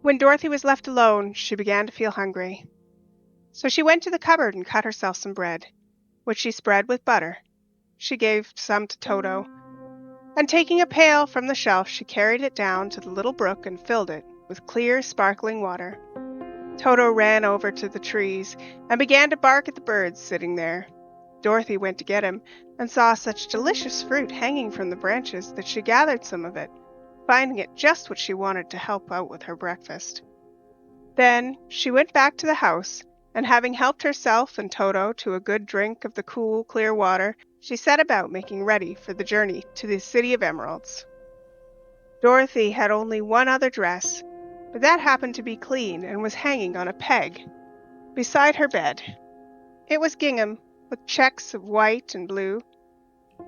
When Dorothy was left alone, she began to feel hungry. So she went to the cupboard and cut herself some bread, which she spread with butter. She gave some to Toto, and taking a pail from the shelf, she carried it down to the little brook and filled it with clear, sparkling water. Toto ran over to the trees and began to bark at the birds sitting there. Dorothy went to get him and saw such delicious fruit hanging from the branches that she gathered some of it, finding it just what she wanted to help out with her breakfast. Then she went back to the house, and having helped herself and Toto to a good drink of the cool, clear water, she set about making ready for the journey to the City of Emeralds. Dorothy had only one other dress, but that happened to be clean and was hanging on a peg beside her bed. It was gingham, with checks of white and blue,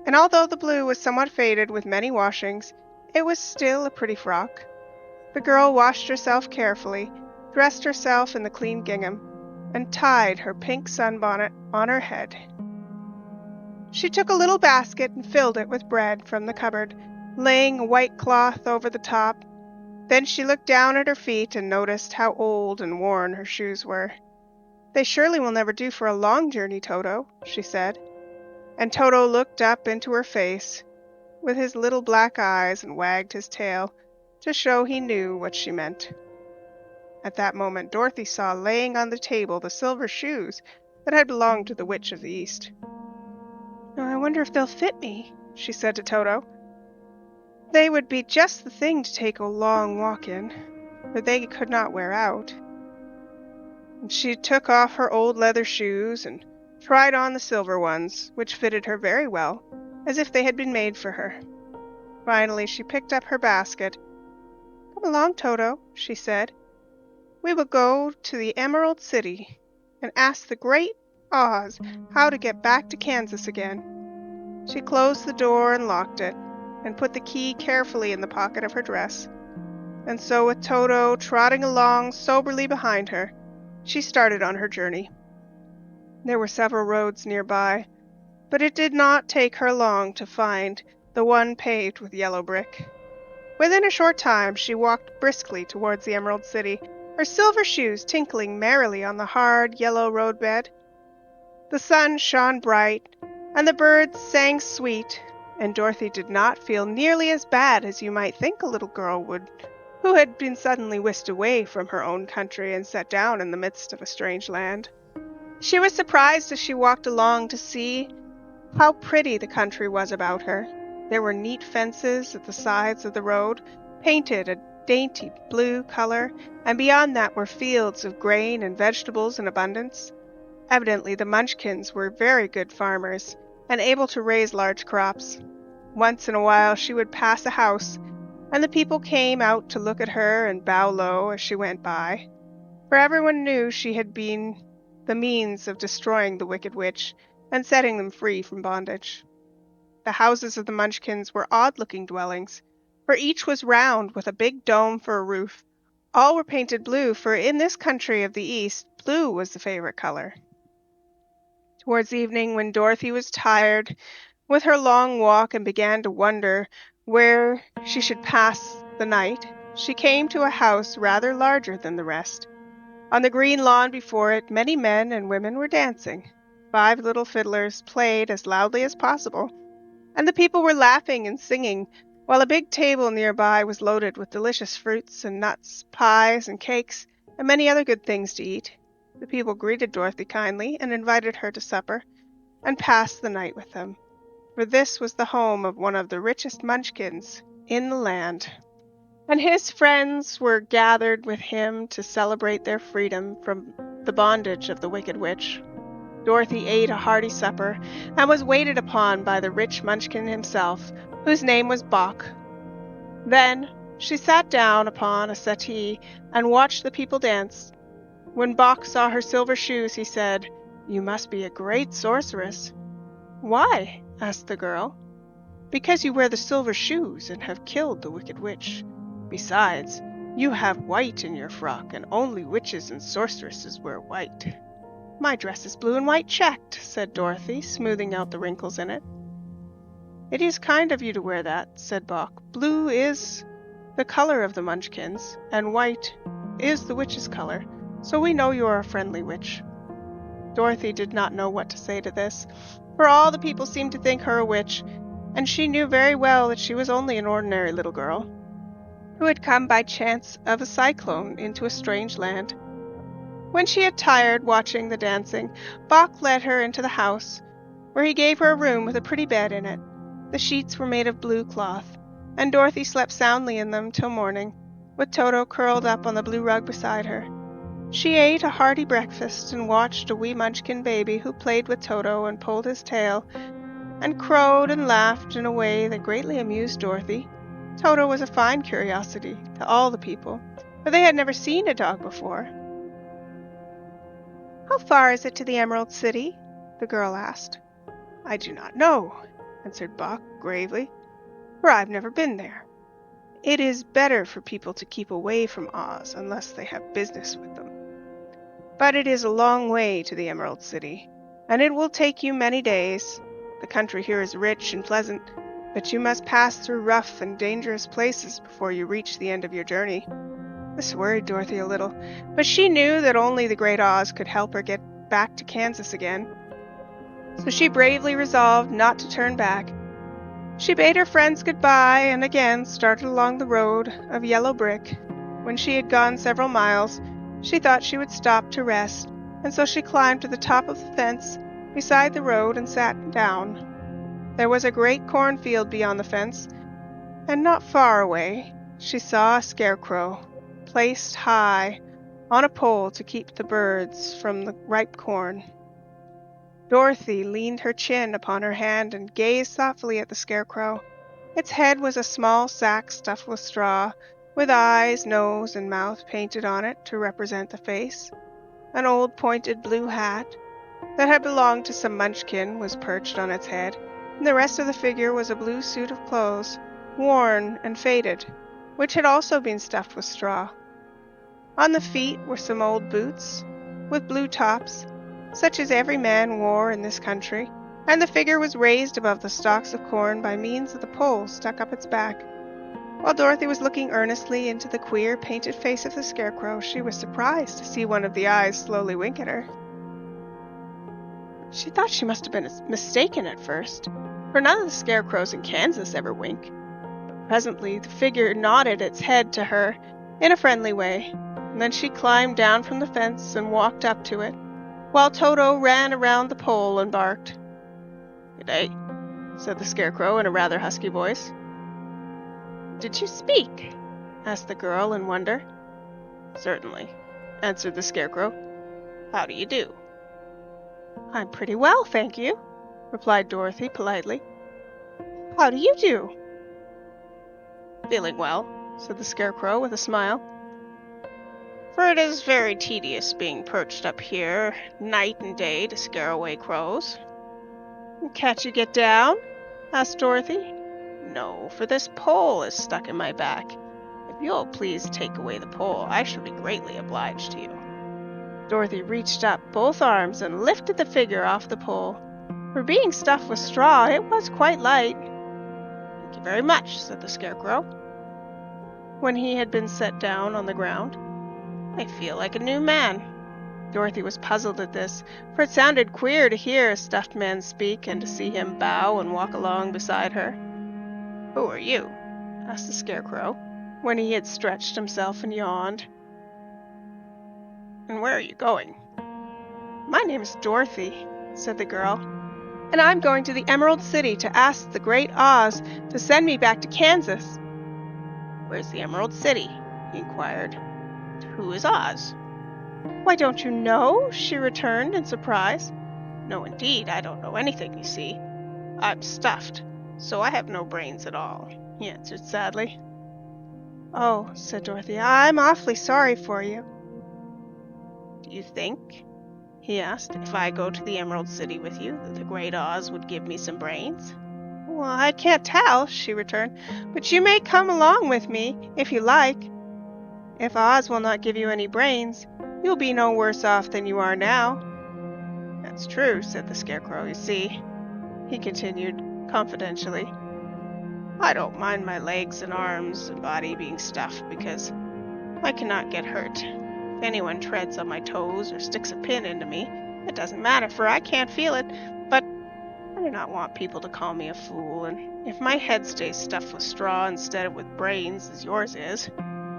and although the blue was somewhat faded with many washings, it was still a pretty frock. The girl washed herself carefully, dressed herself in the clean gingham, and tied her pink sunbonnet on her head. She took a little basket and filled it with bread from the cupboard, laying a white cloth over the top. Then she looked down at her feet and noticed how old and worn her shoes were. "They surely will never do for a long journey, Toto," she said. And Toto looked up into her face with his little black eyes and wagged his tail to show he knew what she meant. At that moment Dorothy saw laying on the table the silver shoes that had belonged to the Witch of the East. "I wonder if they'll fit me," she said to Toto. "They would be just the thing to take a long walk in, for they could not wear out." And she took off her old leather shoes and tried on the silver ones, which fitted her very well, as if they had been made for her. Finally she picked up her basket. "Come along, Toto," she said. "We will go to the Emerald City and ask the great Oz how to get back to Kansas again." She closed the door and locked it, and put the key carefully in the pocket of her dress. And so, with Toto trotting along soberly behind her, she started on her journey. There were several roads nearby, but it did not take her long to find the one paved with yellow brick. Within a short time she walked briskly towards the Emerald City, her silver shoes tinkling merrily on the hard, yellow roadbed. The sun shone bright, and the birds sang sweet, and Dorothy did not feel nearly as bad as you might think a little girl would, who had been suddenly whisked away from her own country and set down in the midst of a strange land. She was surprised as she walked along to see how pretty the country was about her. There were neat fences at the sides of the road, painted a dainty blue color, and beyond that were fields of grain and vegetables in abundance. Evidently the Munchkins were very good farmers, and able to raise large crops. Once in a while she would pass a house, and the people came out to look at her and bow low as she went by, for everyone knew she had been the means of destroying the Wicked Witch and setting them free from bondage. The houses of the Munchkins were odd-looking dwellings, for each was round with a big dome for a roof. All were painted blue, for in this country of the East, blue was the favorite color. Towards evening, when Dorothy was tired with her long walk and began to wonder where she should pass the night, she came to a house rather larger than the rest. On the green lawn before it, many men and women were dancing. 5 little fiddlers played as loudly as possible, and the people were laughing and singing, while a big table nearby was loaded with delicious fruits and nuts, pies and cakes, and many other good things to eat. The people greeted Dorothy kindly and invited her to supper, and passed the night with them, for this was the home of one of the richest Munchkins in the land, and his friends were gathered with him to celebrate their freedom from the bondage of the Wicked Witch. Dorothy ate a hearty supper, and was waited upon by the rich Munchkin himself, whose name was Boq. Then she sat down upon a settee and watched the people dance. When Boq saw her silver shoes, he said, "You must be a great sorceress." "Why?" asked the girl. "Because you wear the silver shoes and have killed the Wicked Witch. Besides, you have white in your frock, and only witches and sorceresses wear white." "My dress is blue and white checked," said Dorothy, smoothing out the wrinkles in it. "It is kind of you to wear that," said Boq. "Blue is the color of the Munchkins, and white is the witch's color, so we know you are a friendly witch." Dorothy did not know what to say to this, for all the people seemed to think her a witch, and she knew very well that she was only an ordinary little girl, who had come by chance of a cyclone into a strange land. When she had tired watching the dancing, Boq led her into the house, where he gave her a room with a pretty bed in it. The sheets were made of blue cloth, and Dorothy slept soundly in them till morning, with Toto curled up on the blue rug beside her. She ate a hearty breakfast and watched a wee Munchkin baby who played with Toto and pulled his tail, and crowed and laughed in a way that greatly amused Dorothy. Toto was a fine curiosity to all the people, for they had never seen a dog before. "How far is it to the Emerald City?" the girl asked. "I do not know," answered Boq gravely, "for I've never been there. It is better for people to keep away from Oz unless they have business with them. But it is a long way to the Emerald City, and it will take you many days. The country here is rich and pleasant, but you must pass through rough and dangerous places before you reach the end of your journey." This worried Dorothy a little, but she knew that only the Great Oz could help her get back to Kansas again. So she bravely resolved not to turn back. She bade her friends goodbye and again started along the road of yellow brick. When she had gone several miles, she thought she would stop to rest, and so she climbed to the top of the fence beside the road and sat down. There was a great cornfield beyond the fence, and not far away she saw a scarecrow, placed high on a pole to keep the birds from the ripe corn. Dorothy leaned her chin upon her hand and gazed thoughtfully at the scarecrow. Its head was a small sack stuffed with straw, with eyes, nose, and mouth painted on it to represent the face. An old pointed blue hat that had belonged to some Munchkin was perched on its head, and the rest of the figure was a blue suit of clothes, worn and faded, which had also been stuffed with straw. On the feet were some old boots, with blue tops, such as every man wore in this country, and the figure was raised above the stalks of corn by means of the pole stuck up its back. While Dorothy was looking earnestly into the queer, painted face of the scarecrow, she was surprised to see one of the eyes slowly wink at her. She thought she must have been mistaken at first, for none of the scarecrows in Kansas ever wink. But presently the figure nodded its head to her in a friendly way, and then she climbed down from the fence and walked up to it, while Toto ran around the pole and barked. "Good day," said the scarecrow in a rather husky voice. "Did you speak?" asked the girl in wonder. "Certainly," answered the scarecrow. "How do you do?" "I'm pretty well, thank you," replied Dorothy politely. "How do you do?" "Feeling well," said the scarecrow with a smile. "For it is very tedious being perched up here night and day to scare away crows." "Can't you get down?" asked Dorothy. "No, for this pole is stuck in my back. If you'll please take away the pole, I shall be greatly obliged to you." Dorothy reached up both arms and lifted the figure off the pole. For being stuffed with straw, it was quite light. "Thank you very much," said the scarecrow, when he had been set down on the ground. "I feel like a new man." Dorothy was puzzled at this, for it sounded queer to hear a stuffed man speak and to see him bow and walk along beside her. "Who are you?" asked the scarecrow, when he had stretched himself and yawned. "And where are you going?" "My name is Dorothy," said the girl, "and I'm going to the Emerald City to ask the Great Oz to send me back to Kansas." "Where's the Emerald City?" he inquired. "Who is Oz?" "Why, don't you know?" she returned in surprise. "No, indeed, I don't know anything, you see. I'm stuffed, so I have no brains at all," he answered sadly. "Oh," said Dorothy, "I'm awfully sorry for you." "Do you think," he asked, "if I go to the Emerald City with you, that the Great Oz would give me some brains?" "Well, I can't tell," she returned, "but you may come along with me, if you like. If Oz will not give you any brains, you'll be no worse off than you are now." "That's true," said the scarecrow. "You see," he continued confidentially, "I don't mind my legs and arms and body being stuffed because I cannot get hurt. If anyone treads on my toes or sticks a pin into me, it doesn't matter, for I can't feel it, but I do not want people to call me a fool, and if my head stays stuffed with straw instead of with brains, as yours is,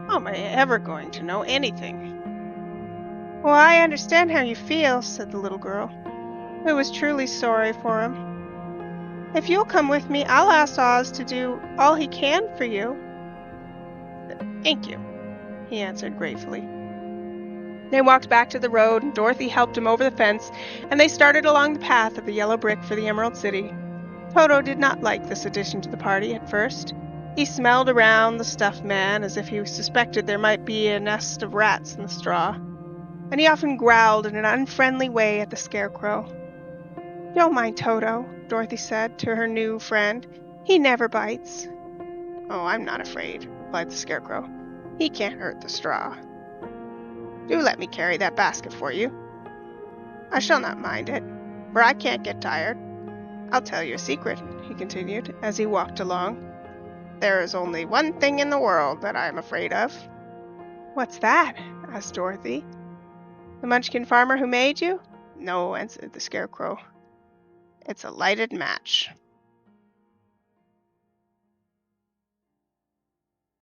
how am I ever going to know anything?" "Well, I understand how you feel," said the little girl, who was truly sorry for him. "If you'll come with me, I'll ask Oz to do all he can for you." "Thank you," he answered gratefully. They walked back to the road, and Dorothy helped him over the fence, and they started along the path of the yellow brick for the Emerald City. Toto did not like this addition to the party at first. He smelled around the stuffed man as if he suspected there might be a nest of rats in the straw, and he often growled in an unfriendly way at the Scarecrow. "Don't mind Toto," Dorothy said to her new friend. "He never bites." "Oh, I'm not afraid," replied the Scarecrow. "He can't hurt the straw. Do let me carry that basket for you. I shall not mind it, for I can't get tired. I'll tell you a secret," he continued, as he walked along. "There is only one thing in the world that I am afraid of." "What's that?" asked Dorothy. "The Munchkin farmer who made you?" "No," answered the Scarecrow. "It's a lighted match."